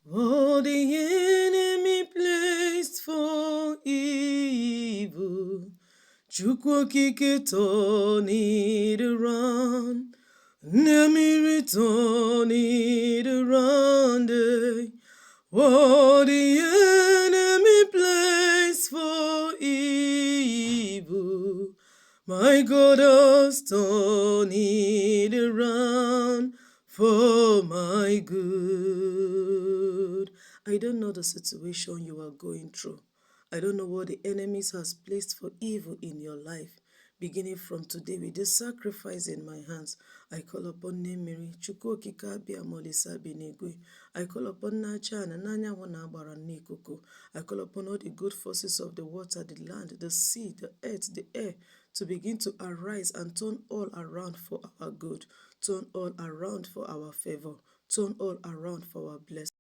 All the enemy placed for evil, Chukwu okike turn it around. Let me return it around. What the enemy placed for evil, my God has turned it around for my good. I don't know the situation you are going through. I don't know what the enemies has placed for evil in your life. Beginning from today, with this sacrifice in my hands, I call upon Nemiri, Chukwu okike abịama Olise bi n'igwe. I call upon Nacha na n'anyanwụ na agbara n'ikuku. I call upon all the good forces of the water, the land, the sea, the earth, the air, to begin to arise and turn all around for our good, turn all around for our favor, turn all around for our blessing.